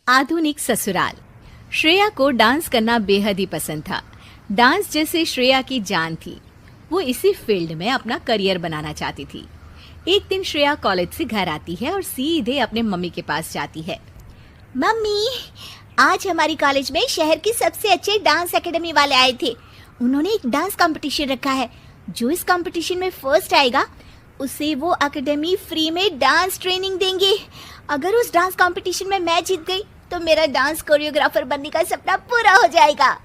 आधुनिक ससुराल। श्रेया को डांस करना बेहद ही पसंद था। डांस जैसे श्रेया की जान थी। वो इसी फील्ड में अपना करियर बनाना चाहती थी। एक दिन श्रेया कॉलेज से घर आती है और सीधे अपने मम्मी के पास जाती है। मम्मी, आज हमारी कॉलेज में शहर की सबसे अच्छे डांस एकेडमी वाले आए थे। उन्होंने एक डांस कंपटीशन रखा है। जो इस कंपटीशन में फर्स्ट आएगा उसे वो एकेडमी फ्री में डांस ट्रेनिंग देंगे। अगर उस डांस कंपटीशन में मैं जीत गई तो मेरा डांस कोरियोग्राफर बनने का सपना पूरा हो जाएगा।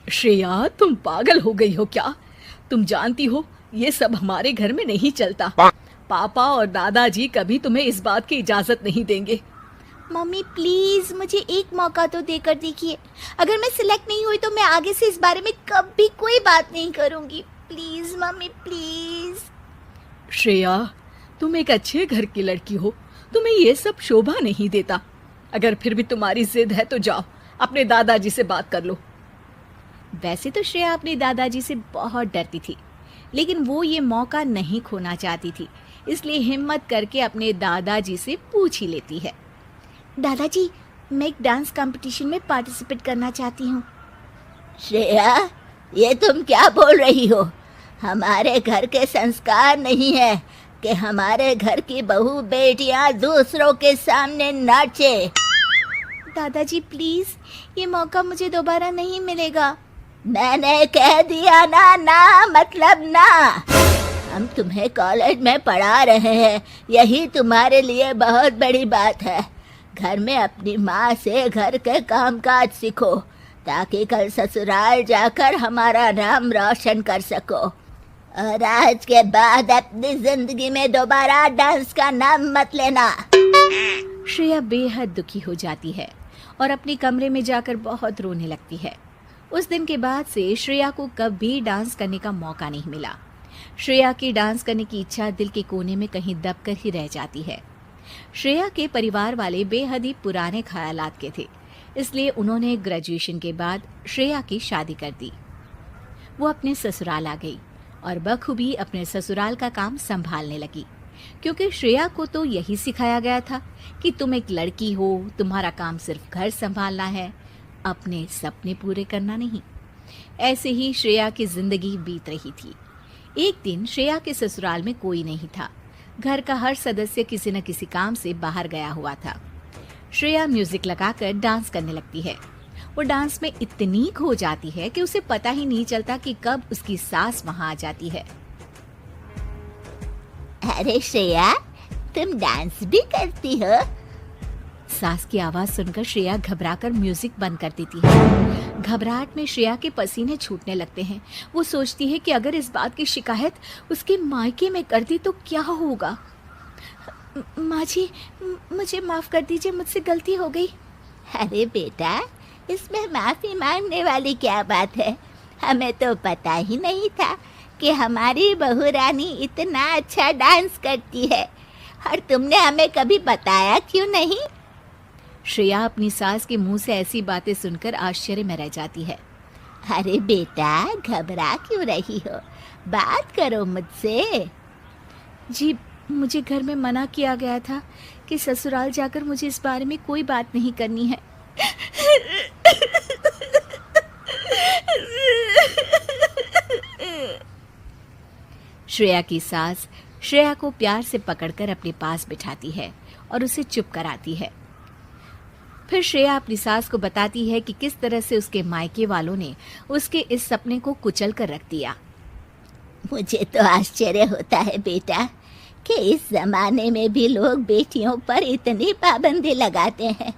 श्रेया, तुम पागल हो गई हो क्या? तुम जानती हो ये सब हमारे घर में नहीं चलता। पापा और दादाजी कभी तुम्हें इस बात की इजाजत नहीं देंगे। मम्मी प्लीज मुझे एक मौका तो देकर देखिए। अगर मैं सिलेक्ट नहीं हुई तो मैं आगे से इस बारे में कभी कोई बात नहीं करूंगी। Please mummy please. श्रेया, तुम एक अच्छे घर की लड़की हो, तुम्हें ये सब शोभा नहीं देता। अगर फिर भी तुम्हारी जिद है तो जाओ अपने दादाजी से बात कर लो। वैसे तो श्रेया अपने दादाजी से बहुत डरती थी, लेकिन वो ये मौका नहीं खोना चाहती थी, इसलिए हिम्मत करके अपने दादाजी से पूछ ही लेती है। दादाजी, मैं एक डांस कंपटीशन में पार्टिसिपेट करना चाहती हूँ। श्रेया, ये तुम क्या बोल रही हो? हमारे घर के संस्कार नहीं है कि हमारे घर की बहू बेटियां दूसरों के सामने नाचे। दादाजी प्लीज, ये मौका मुझे दोबारा नहीं मिलेगा। मैंने कह दिया ना, ना मतलब ना। हम तुम्हें कॉलेज में पढ़ा रहे हैं, यही तुम्हारे लिए बहुत बड़ी बात है। घर में अपनी माँ से घर के कामकाज सीखो ताकि कल ससुराल जाकर हमारा नाम रोशन कर सको। और आज के बाद अपनी जिंदगी में दोबारा डांस का नाम मत लेना। श्रेया बेहद दुखी हो जाती है और अपने कमरे में जाकर बहुत रोने लगती है। उस दिन के बाद से श्रेया को कभी डांस करने का मौका नहीं मिला। श्रेया की डांस करने की इच्छा दिल के कोने में कहीं दबकर ही रह जाती है। श्रेया के परिवार वाले बेहद ही पुराने ख्यालात के थे, इसलिए उन्होंने ग्रेजुएशन के बाद श्रेया की शादी कर दी। वो अपने ससुराल आ गई और बखूबी अपने ससुराल का काम संभालने लगी, क्योंकि श्रेया को तो यही सिखाया गया था कि तुम एक लड़की हो, तुम्हारा काम सिर्फ घर संभालना है, अपने सपने पूरे करना नहीं। ऐसे ही श्रेया की जिंदगी बीत रही थी। एक दिन श्रेया के ससुराल में कोई नहीं था। घर का हर सदस्य किसी न किसी काम से बाहर गया हुआ था। श्रेया म्यूजिक लगाकर डांस करने लगती है। वो डांस में इतनी खो जाती है कि उसे पता ही नहीं चलता कि कब उसकी सास वहां आ जाती है। अरे श्रेया, तुम डांस भी करती हो? सास की आवाज सुनकर श्रेया घबराकर म्यूजिक बंद कर देती है। घबराहट में श्रेया के पसीने छूटने लगते हैं। वो सोचती है कि अगर इस बात की शिकायत उसके मायके में कर दी तो क्या होगा। माँ जी, मुझे माफ कर दीजिए, मुझसे गलती हो गई। अरे बेटा, इसमें माफी मांगने वाली क्या बात है? हमें तो पता ही नहीं था कि हमारी बहू रानी इतना अच्छा डांस करती है, और तुमने हमें कभी बताया क्यों नहीं? श्रेया अपनी सास के मुंह से ऐसी बातें सुनकर आश्चर्य में रह जाती है। अरे बेटा, घबरा क्यों रही हो? बात करो मुझसे। जी, मुझे घर में मना किया गया था कि ससुराल जाकर मुझे इस बारे में कोई बात नहीं करनी है। श्रेया की सास श्रेया को प्यार से पकड़कर अपने पास बिठाती है और उसे चुप कराती है। फिर श्रेया अपनी सास को बताती है कि किस तरह से उसके मायके वालों ने उसके इस सपने को कुचल कर रख दिया। मुझे तो आश्चर्य होता है बेटा कि इस जमाने में भी लोग बेटियों पर इतनी पाबंदी लगाते हैं।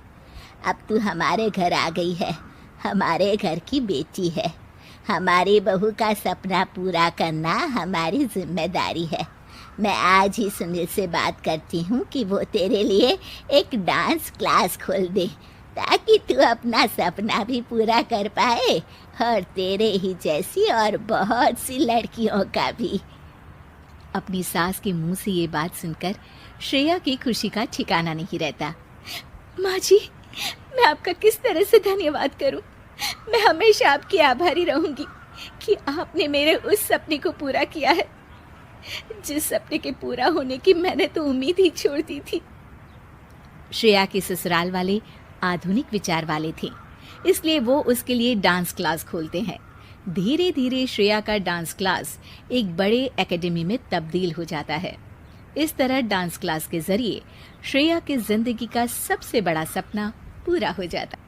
अब तू हमारे घर आ गई है, हमारे घर की बेटी है। हमारी बहू का सपना पूरा करना हमारी जिम्मेदारी है। मैं आज ही सुनील से बात करती हूँ कि वो तेरे लिए एक डांस क्लास खोल दे, ताकि तू अपना सपना भी पूरा कर पाए और तेरे ही जैसी और बहुत सी लड़कियों का भी। अपनी सास के मुंह से ये बात सुनकर श्रेया की खुशी का ठिकाना नहीं रहता। माँ जी, मैं आपका किस तरह से धन्यवाद करूं। मैं हमेशा आपकी आभारी रहूंगी कि आपने मेरे उस सपने को पूरा किया है, जिस सपने के पूरा होने की मैंने तो उम्मीद ही छोड़ दी थी। श्रेया के ससुराल वाले आधुनिक विचार वाले थे, इसलिए वो उसके लिए डांस क्लास खोलते हैं। धीरे धीरे श्रेया का डांस क्लास एक बड़े एकेडमी में तब्दील हो जाता है। इस तरह डांस क्लास के जरिए श्रेया की जिंदगी का सबसे बड़ा सपना पूरा हो जाता है।